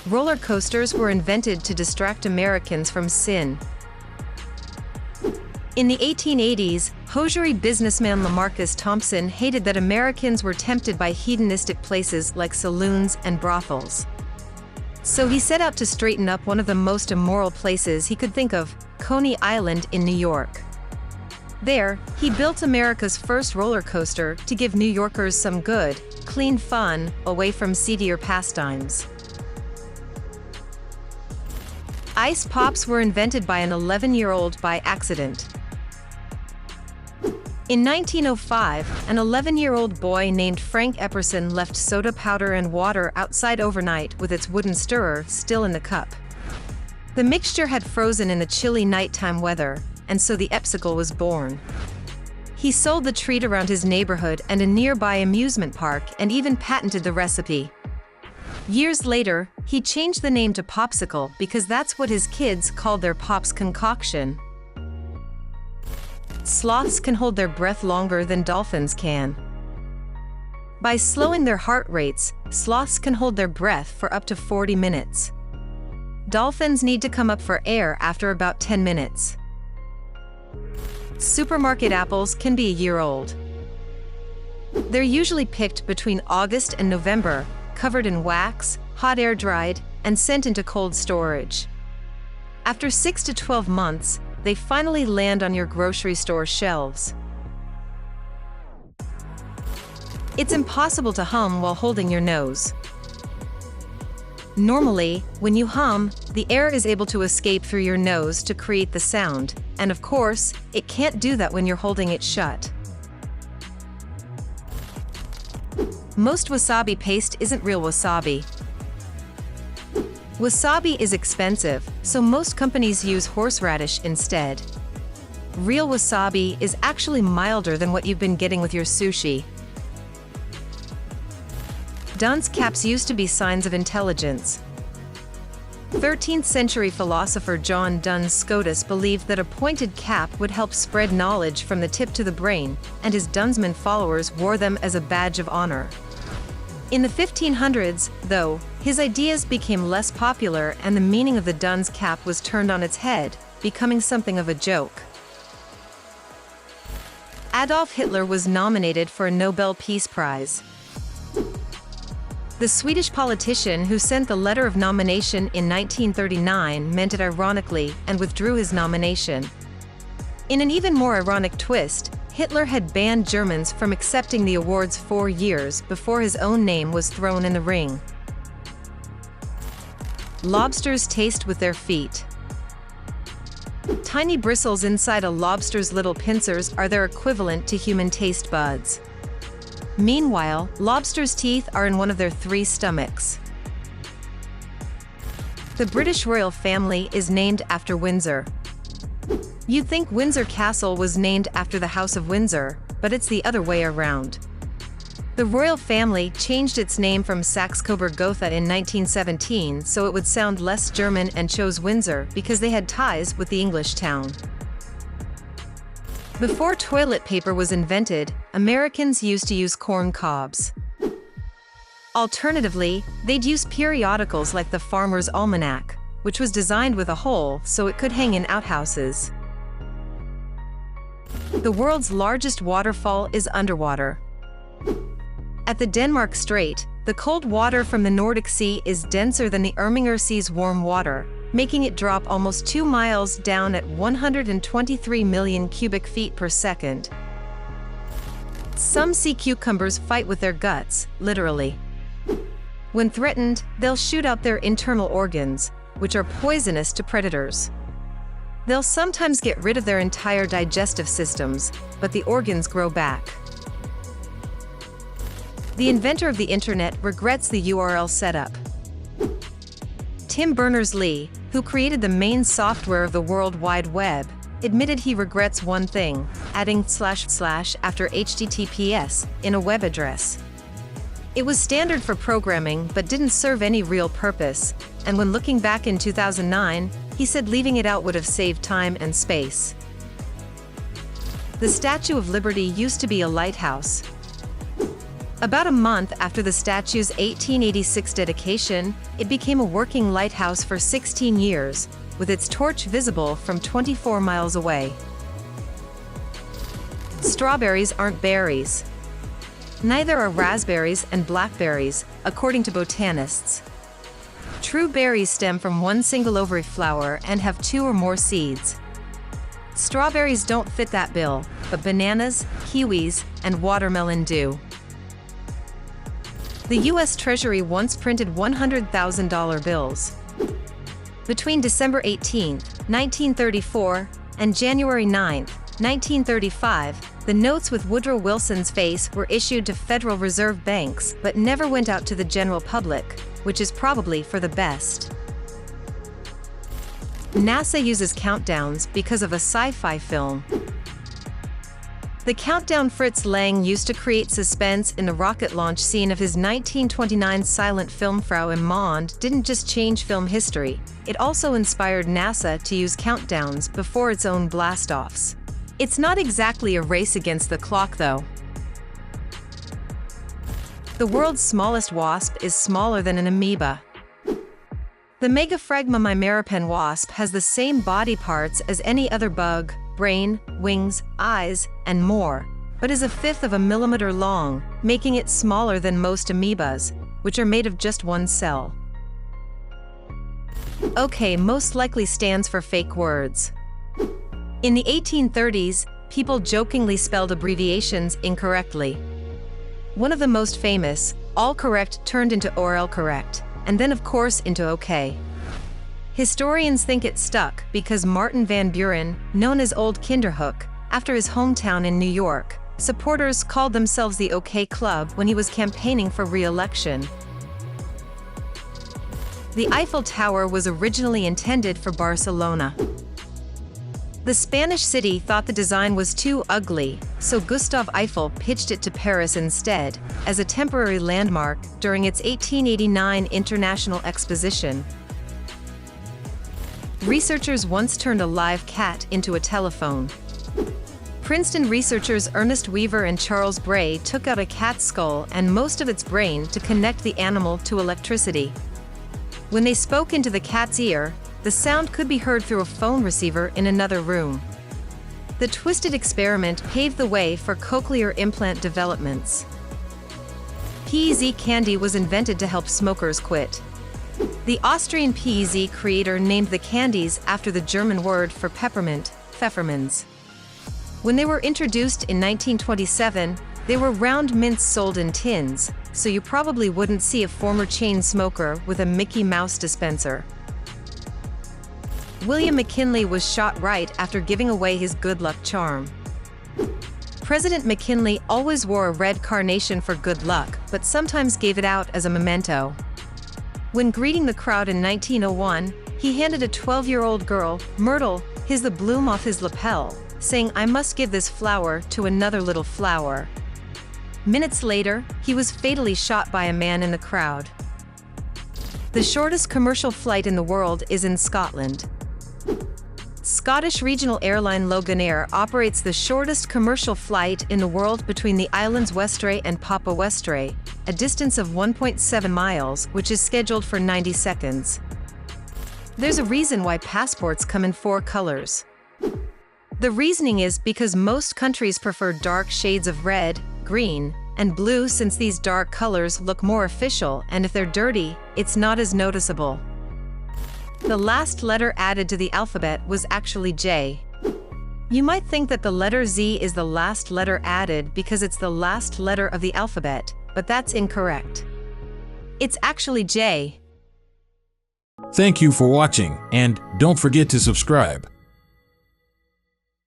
Roller coasters were invented to distract Americans from sin. In the 1880s, hosiery businessman LaMarcus Thompson hated that Americans were tempted by hedonistic places like saloons and brothels. So he set out to straighten up one of the most immoral places he could think of, Coney Island in New York. There, he built America's first roller coaster to give New Yorkers some good, clean fun away from seedier pastimes. Ice pops were invented by an 11-year-old by accident. In 1905, an 11-year-old boy named Frank Epperson left soda powder and water outside overnight with its wooden stirrer still in the cup. The mixture had frozen in the chilly nighttime weather, and so the Epsicle was born. He sold the treat around his neighborhood and a nearby amusement park and even patented the recipe. Years later, he changed the name to Popsicle because that's what his kids called their Pop's concoction. Sloths can hold their breath longer than dolphins can. By slowing their heart rates, sloths can hold their breath for up to 40 minutes. Dolphins need to come up for air after about 10 minutes. Supermarket apples can be a year old. They're usually picked between August and November, covered in wax, hot air dried, and sent into cold storage. After 6 to 12 months, they finally land on your grocery store shelves. It's impossible to hum while holding your nose. Normally, when you hum, the air is able to escape through your nose to create the sound, and of course, it can't do that when you're holding it shut. Most wasabi paste isn't real wasabi. Wasabi is expensive, so most companies use horseradish instead. Real wasabi is actually milder than what you've been getting with your sushi. Dunce caps used to be signs of intelligence. 13th century philosopher John Duns Scotus believed that a pointed cap would help spread knowledge from the tip to the brain, and his Dunsman followers wore them as a badge of honor. In the 1500s, though, his ideas became less popular and the meaning of the Duns cap was turned on its head, becoming something of a joke. Adolf Hitler was nominated for a Nobel Peace Prize. The Swedish politician who sent the letter of nomination in 1939 meant it ironically and withdrew his nomination. In an even more ironic twist, Hitler had banned Germans from accepting the awards 4 years before his own name was thrown in the ring. Lobsters taste with their feet. Tiny bristles inside a lobster's little pincers are their equivalent to human taste buds. Meanwhile, lobsters' teeth are in one of their 3 stomachs. The British royal family is named after Windsor. You'd think Windsor Castle was named after the House of Windsor, but it's the other way around. The royal family changed its name from Saxe-Coburg-Gotha in 1917 so it would sound less German and chose Windsor because they had ties with the English town. Before toilet paper was invented, Americans used to use corn cobs. Alternatively, they'd use periodicals like the Farmer's Almanac, which was designed with a hole so it could hang in outhouses. The world's largest waterfall is underwater. At the Denmark Strait, the cold water from the Nordic Sea is denser than the Irminger Sea's warm water, making it drop almost 2 miles down at 123 million cubic feet per second. Some sea cucumbers fight with their guts, literally. When threatened, they'll shoot out their internal organs, which are poisonous to predators. They'll sometimes get rid of their entire digestive systems, but the organs grow back. The inventor of the internet regrets the URL setup. Tim Berners-Lee, who created the main software of the World Wide Web, admitted he regrets one thing: adding / after HTTPS in a web address. It was standard for programming but didn't serve any real purpose, and when looking back in 2009, he said leaving it out would have saved time and space. The Statue of Liberty used to be a lighthouse. About a month after the statue's 1886 dedication, it became a working lighthouse for 16 years, with its torch visible from 24 miles away. Strawberries aren't berries. Neither are raspberries and blackberries, according to botanists. True berries stem from one single ovary flower and have 2 or more seeds. Strawberries don't fit that bill, but bananas, kiwis, and watermelon do. The U.S. Treasury once printed $100,000 bills. Between December 18, 1934, and January 9, 1935, the notes with Woodrow Wilson's face were issued to Federal Reserve banks but never went out to the general public, which is probably for the best. NASA uses countdowns because of a sci-fi film. The countdown Fritz Lang used to create suspense in the rocket launch scene of his 1929 silent film Frau im Mond didn't just change film history, it also inspired NASA to use countdowns before its own blast-offs. It's not exactly a race against the clock, though. The world's smallest wasp is smaller than an amoeba. The Megaphragma mimeripen wasp has the same body parts as any other bug, brain, wings, eyes, and more, but is 1/5 of a millimeter long, making it smaller than most amoebas, which are made of just one cell. OK most likely stands for fake words. In the 1830s, people jokingly spelled abbreviations incorrectly. One of the most famous, all correct, turned into ORL correct, and then of course into OK. Historians think it stuck because Martin Van Buren, known as Old Kinderhook, after his hometown in New York, supporters called themselves the OK Club when he was campaigning for re-election. The Eiffel Tower was originally intended for Barcelona. The Spanish city thought the design was too ugly, so Gustave Eiffel pitched it to Paris instead, as a temporary landmark during its 1889 International Exposition. Researchers once turned a live cat into a telephone. Princeton researchers Ernest Weaver and Charles Bray took out a cat's skull and most of its brain to connect the animal to electricity. When they spoke into the cat's ear, the sound could be heard through a phone receiver in another room. The twisted experiment paved the way for cochlear implant developments. PEZ candy was invented to help smokers quit. The Austrian PEZ creator named the candies after the German word for peppermint, Pfefferminz. When they were introduced in 1927, they were round mints sold in tins, so you probably wouldn't see a former chain smoker with a Mickey Mouse dispenser. William McKinley was shot right after giving away his good luck charm. President McKinley always wore a red carnation for good luck, but sometimes gave it out as a memento. When greeting the crowd in 1901, he handed a 12-year-old girl, Myrtle, the bloom off his lapel, saying, "I must give this flower to another little flower." Minutes later, he was fatally shot by a man in the crowd. The shortest commercial flight in the world is in Scotland. Scottish regional airline Loganair operates the shortest commercial flight in the world between the islands Westray and Papa Westray, a distance of 1.7 miles, which is scheduled for 90 seconds. There's a reason why passports come in 4 colors. The reasoning is because most countries prefer dark shades of red, green, and blue since these dark colors look more official, and if they're dirty, it's not as noticeable. The last letter added to the alphabet was actually J. You might think that the letter Z is the last letter added because it's the last letter of the alphabet, but that's incorrect. It's actually J. Thank you for watching, and don't forget to subscribe.